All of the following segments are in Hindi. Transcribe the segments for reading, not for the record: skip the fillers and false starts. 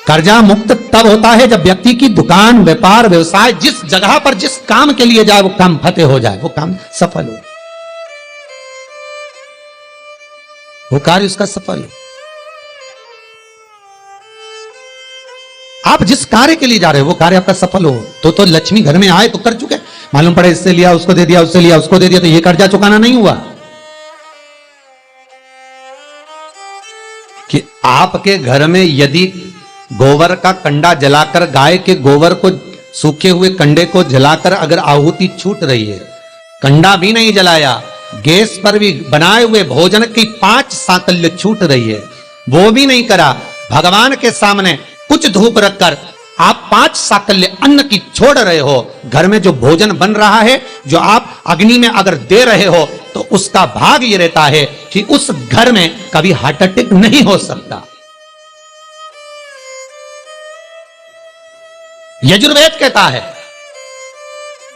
कर्जा मुक्त तब होता है जब व्यक्ति की दुकान, व्यापार, व्यवसाय, जिस जगह पर जिस काम के लिए जाए वो काम फतेह हो जाए, वो काम सफल हो, वो कार्य उसका सफल हो। आप जिस कार्य के लिए जा रहे हो वो कार्य आपका सफल हो, तो लक्ष्मी घर में आए तो कर चुके, मालूम पड़े इससे लिया उसको दे दिया, उससे लिया उसको दे दिया, तो ये कर्जा चुकाना नहीं हुआ। कि आपके घर में यदि गोबर का कंडा जलाकर, गाय के गोबर को, सूखे हुए कंडे को जलाकर अगर आहुति छूट रही है, कंडा भी नहीं जलाया, गैस पर भी बनाए हुए भोजन की 5 साकल्य छूट रही है, वो भी नहीं करा, भगवान के सामने कुछ धूप रखकर आप 5 साकल्य अन्न की छोड़ रहे हो, घर में जो भोजन बन रहा है, जो आप अग्नि में अगर दे रहे हो, तो उसका भाग ये रहता है कि उस घर में कभी हार्ट अटैक नहीं हो सकता। यजुर्वेद कहता है,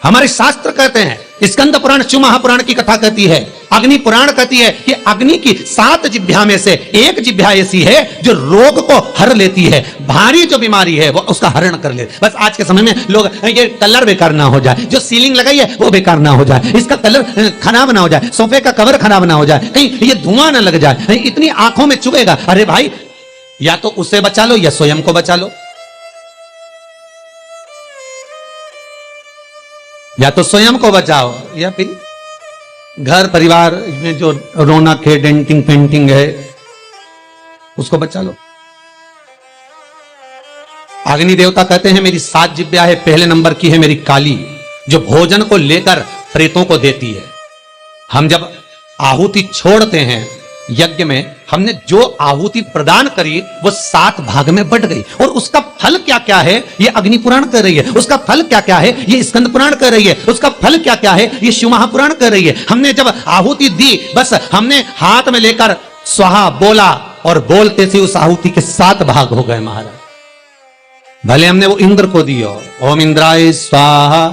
हमारे शास्त्र कहते हैं, स्कंद पुराण, शिव महापुराण की कथा कहती है, अग्नि पुराण कहती है कि अग्नि की 7 जिह्वा में से एक जिह्वा ऐसी है जो रोग को हर लेती है, भारी जो बीमारी है वो उसका हरण कर ले। बस आज के समय में लोग ये कलर बेकार ना हो जाए, जो सीलिंग लगाई है वो बेकार ना हो जाए, इसका कलर खराब ना हो जाए, सोफे का कवर खराब ना हो जाए, कहीं ये धुआं ना लग जाए, इतनी आंखों में चुभेगा। अरे भाई, या तो उससे बचा लो या स्वयं को बचा लो, या तो स्वयं को बचाओ या फिर घर परिवार में जो रौनक है, डेंटिंग पेंटिंग है, उसको बचा लो। अग्नि देवता कहते हैं मेरी 7 जिह्वा है, पहले नंबर की है मेरी काली, जो भोजन को लेकर प्रेतों को देती है। हम जब आहुति छोड़ते हैं यज्ञ में, हमने जो आहुति प्रदान करी वो 7 भाग में बट गई, और उसका फल क्या क्या है ये अग्नि पुराण कह रही है, उसका फल क्या क्या है ये स्कंद पुराण कह रही है, उसका फल क्या क्या है ये शिव महापुराण कह रही है। हमने जब आहुति दी, बस हमने हाथ में लेकर स्वाहा बोला, और बोलते से उस आहुति के 7 भाग हो गए महाराज। भले हमने वो इंद्र को दियो, ओम इंद्राय स्वाहा,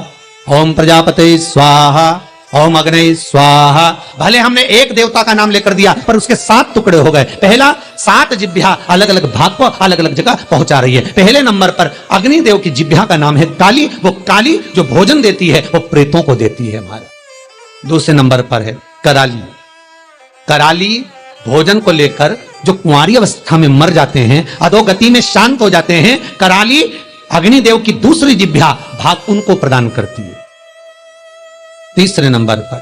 ओम प्रजापते स्वाहा, ओम अग्नि स्वाहा, भले हमने एक देवता का नाम लेकर दिया, पर उसके 7 टुकड़े हो गए। पहला 7 जिह्वा अलग अलग भाग को अलग अलग जगह पहुंचा रही है। पहले नंबर पर अग्निदेव की जिह्वा का नाम है काली, वो काली जो भोजन देती है वो प्रेतों को देती है हमारा। दूसरे नंबर पर है कराली, कराली भोजन को लेकर जो कुंवारी अवस्था में मर जाते हैं, अधोगति में शांत हो जाते हैं, कराली अग्निदेव की दूसरी जिह्वा भाग उनको प्रदान करती है। तीसरे नंबर पर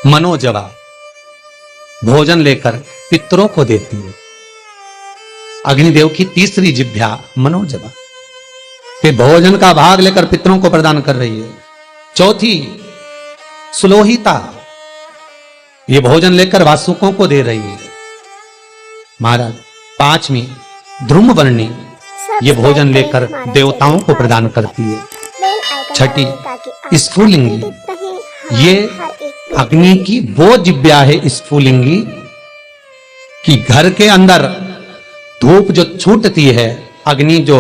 मनोजवा भोजन लेकर पितरों को देती है, अग्निदेव की तीसरी जिह्वा मनोजवा के भोजन का भाग लेकर पितरों को प्रदान कर रही है। चौथी सुलोहिता, ये भोजन लेकर वासुकों को दे रही है महाराज। 5वीं ध्रुमवर्णी, ये भोजन लेकर देवताओं को प्रदान करती है। 6ठी स्फुलिंगी, ये अग्नि की वो जिह्वा है स्फुलिंगी कि घर के अंदर धूप जो छूटती है, अग्नि जो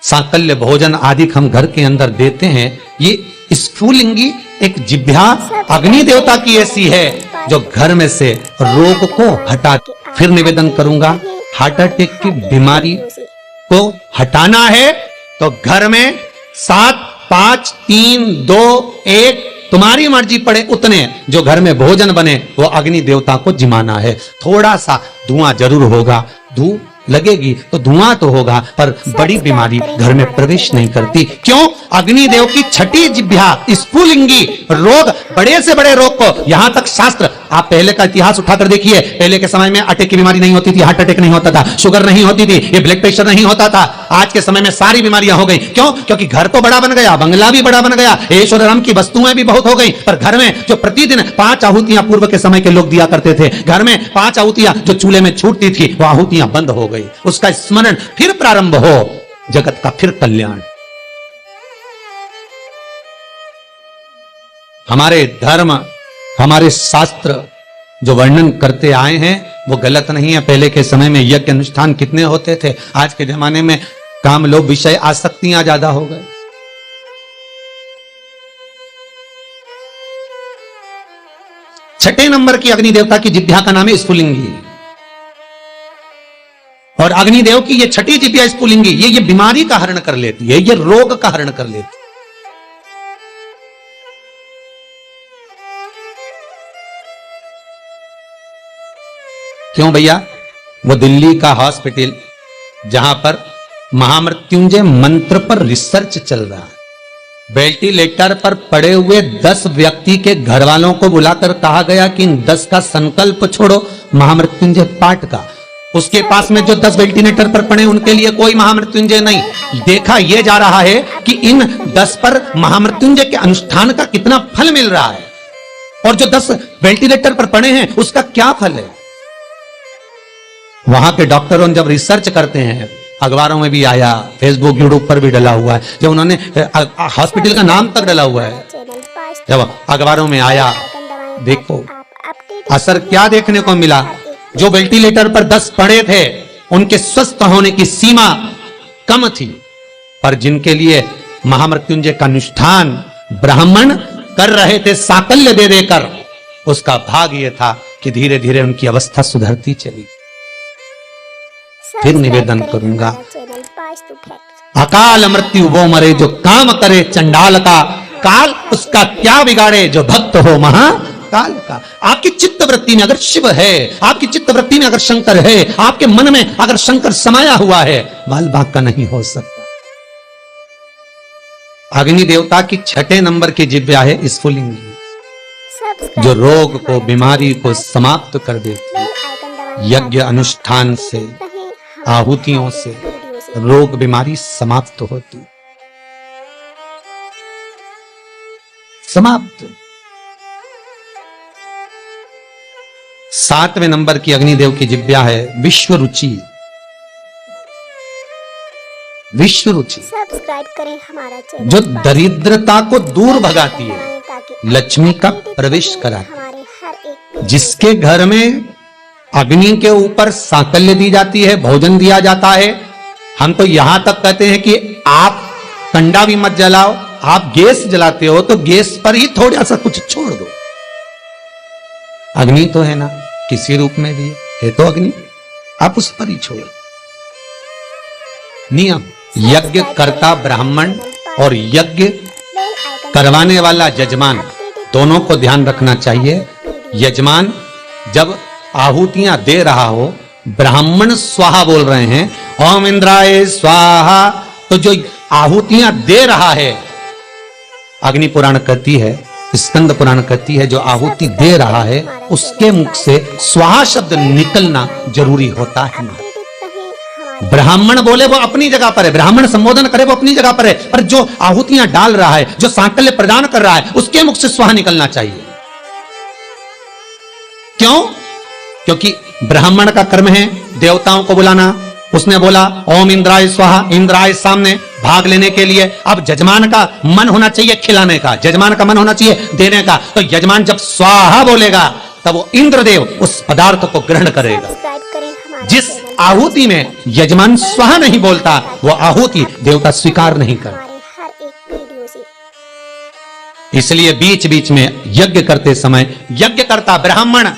साकल्य भोजन आदि हम घर के अंदर देते हैं, ये स्फुलिंगी एक जिह्वा अग्नि देवता की ऐसी है जो घर में से रोग को हटा। फिर निवेदन करूंगा, हार्ट अटैक की बीमारी को हटाना है तो घर में 7, 5, 3, 2, 1 तुम्हारी मर्जी पड़े उतने जो घर में भोजन बने वो अग्नि देवता को जिमाना है। थोड़ा सा धुआं जरूर होगा, धूप लगेगी तो धुआं तो होगा, पर बड़ी बीमारी घर में प्रवेश नहीं करती। क्यों? अग्निदेव की 6ठी जिह्वा स्फुलिंगी रोग, बड़े से बड़े रोग को, यहां तक शास्त्र, आप पहले का इतिहास उठाकर देखिए, पहले के समय में अटैक की बीमारी नहीं होती थी, हार्ट अटैक नहीं होता था, शुगर नहीं होती थी, ये ब्लड प्रेशर नहीं होता था। आज के समय में सारी बीमारियां हो गई। क्यों? क्योंकि घर तो बड़ा बन गया, बंगला भी बड़ा बन गया, ऐश्वर्य राम की वस्तुएं भी बहुत हो गई, पर घर में जो प्रतिदिन 5 आहुतियां पूर्व के समय के लोग दिया करते थे, घर में 5 आहुतियां जो चूल्हे में छूटती थी वो आहुतियां बंद हो गई। उसका स्मरण फिर प्रारंभ हो, जगत का फिर कल्याण। हमारे धर्म, हमारे शास्त्र जो वर्णन करते आए हैं वो गलत नहीं है। पहले के समय में यज्ञ अनुष्ठान कितने होते थे, आज के जमाने में काम, लोभ, विषय, आसक्तियां ज्यादा हो गए। छठे नंबर की अग्नि देवता की जिह्वा का नाम है स्फुलिंगी, और अग्निदेव की ये छठी जिब्या स्फुलिंगी ये बीमारी का हरण कर लेती है, ये रोग का हरण कर लेती है। क्यों भैया? वो दिल्ली का हॉस्पिटल जहां पर महामृत्युंजय मंत्र पर रिसर्च चल रहा है, वेंटिलेटर पर पड़े हुए 10 व्यक्ति के घर वालों को बुलाकर कहा गया कि इन 10 का संकल्प छोड़ो महामृत्युंजय पाठ का। उसके पास में जो 10 वेंटिलेटर पर पड़े उनके लिए कोई महामृत्युंजय नहीं। देखा यह जा रहा है कि इन 10 पर महामृत्युंजय के अनुष्ठान का कितना फल मिल रहा है, और जो 10 वेंटिलेटर पर पड़े हैं उसका क्या फल है। वहां के डॉक्टरों जब रिसर्च करते हैं, अखबारों में भी आया, फेसबुक यूट्यूब पर भी डला हुआ है, जब उन्होंने हॉस्पिटल का नाम तक डला हुआ है, जब अखबारों में आया, देखो असर क्या देखने को मिला। जो वेंटिलेटर पर 10 पड़े थे उनके स्वस्थ होने की सीमा कम थी, पर जिनके लिए महामृत्युंजय का अनुष्ठान ब्राह्मण कर रहे थे साकल्य दे देकर, उसका भाग यह था कि धीरे धीरे उनकी अवस्था सुधरती चली। फिर निवेदन करूंगा, अकाल मृत्यु वो मरे जो काम करे चंडाल का, काल उसका क्या बिगाड़े जो भक्त हो महाकाल का। आपकी चित्त वृत्ति में अगर शिव है, आपकी चित्त वृत्ति में अगर शंकर है, आपके मन में अगर शंकर समाया हुआ है, बाल बाग का नहीं हो सकता। अग्नि देवता की 6 नंबर की जिब्या है स्फुलिंगी, जो रोग को बीमारी को समाप्त कर देती है। यज्ञ अनुष्ठान से, आहुतियों से रोग बीमारी समाप्त होती, समाप्त। 7वें नंबर की अग्निदेव की जिब्या है विश्व रुचि। विश्व रुचि सब्सक्राइब करें हमारा चैनल, जो दरिद्रता को दूर भगाती है, लक्ष्मी का प्रवेश कराती है। जिसके घर में अग्नि के ऊपर सांकल्य दी जाती है, भोजन दिया जाता है, हम तो यहां तक कहते हैं कि आप कंडा भी मत जलाओ, आप गैस जलाते हो तो गैस पर ही थोड़ा सा कुछ छोड़ दो। अग्नि तो है ना, किसी रूप में भी है तो अग्नि, आप उस पर ही छोड़ो। नियम, यज्ञ करता ब्राह्मण और यज्ञ करवाने वाला यजमान दोनों को ध्यान रखना चाहिए। यजमान जब आहुतियां दे रहा हो, ब्राह्मण स्वाहा बोल रहे हैं, ओम इंद्राय स्वाहा, तो जो आहुतियां दे रहा है, अग्नि पुराण कहती है, स्कंद पुराण कहती है, जो आहुति दे रहा है उसके मुख से स्वाहा शब्द निकलना जरूरी होता है। ब्राह्मण बोले वो अपनी जगह पर है, ब्राह्मण संबोधन करे वो अपनी जगह पर है, पर जो आहुतियां डाल रहा है, जो सांकल्य प्रदान कर रहा है, उसके मुख से स्वाहा निकलना चाहिए। क्यों? क्योंकि ब्राह्मण का कर्म है देवताओं को बुलाना। उसने बोला ओम इंद्राय स्वाहा, इंद्राय सामने भाग लेने के लिए। अब यजमान का मन होना चाहिए खिलाने का, यजमान का मन होना चाहिए देने का। तो यजमान जब स्वाहा बोलेगा तब वो इंद्रदेव उस पदार्थ को ग्रहण करेगा। जिस आहुति में यजमान स्वाहा नहीं बोलता, वो आहुति देवता स्वीकार नहीं करता। इसलिए बीच बीच में यज्ञ करते समय यज्ञ करता ब्राह्मण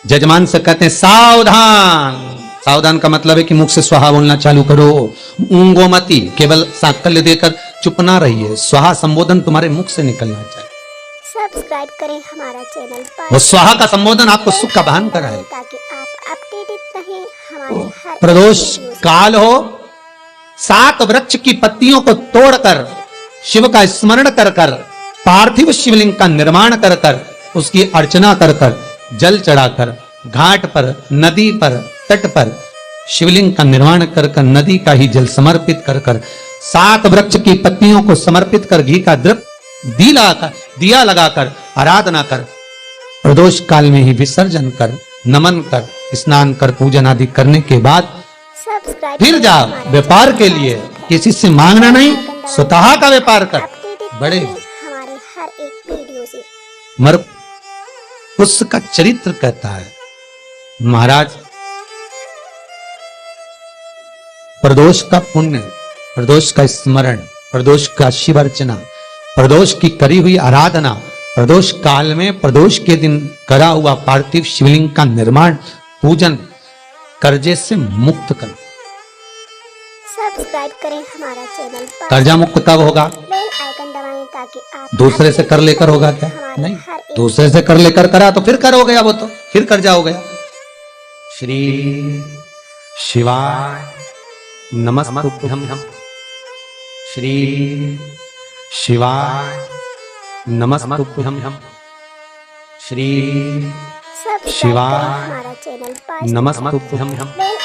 यजमान से कहते हैं सावधान। सावधान का मतलब है कि मुख से स्वाहा बोलना चालू करो, ऊंगोमती, केवल सांकल्य देकर चुप ना रहिए, स्वाहा संबोधन तुम्हारे मुख से निकलना चाहिए। सब्सक्राइब करें हमारा चैनल, वो स्वाहा का संबोधन आपको सुख का बहन कराए, ताकि आप अपडेटेड रहें हमारे हर प्रदोष काल हो। 7 वृक्ष की पत्तियों को तोड़कर शिव का स्मरण कर कर, पार्थिव शिवलिंग का निर्माण कर कर, उसकी अर्चना कर कर, जल चढ़ाकर, घाट पर, नदी पर, तट पर शिवलिंग का निर्माण कर कर, नदी का ही जल समर्पित कर कर, 7 वृक्ष की पत्तियों को समर्पित कर, घी का द्रव्य दिया लगाकर आराधना कर, प्रदोष काल में ही विसर्जन कर, नमन कर, स्नान कर, पूजन आदि करने के बाद फिर जाओ व्यापार के लिए। किसी से मांगना नहीं, स्वतः का व्यापार कर। बड़े हमारे हर एक वीडियो से मर उसका चरित्र कहता है, महाराज प्रदोष का पुण्य, प्रदोष का स्मरण, प्रदोष का शिव अर्चना, प्रदोष की करी हुई आराधना, प्रदोष काल में प्रदोष के दिन करा हुआ पार्थिव शिवलिंग का निर्माण, पूजन कर्जे से मुक्त कर। सब्सक्राइब करें हमारा चैनल, कर्जा मुक्त कब होगा? बेल आइकन दबाएं ताकि आप दूसरे से कर लेकर होगा क्या? हमारे नहीं, हर एक दूसरे से कर लेकर करा तो फिर कर हो गया, वो तो फिर कर्जा हो गया। श्री शिवाय नमस्तुभ्यं। श्री शिवाय नमस्तुभ्यं। श्री सब्सक्राइब शिवाय करें हमारा चैनल, नमस्तुभ्यं। बेल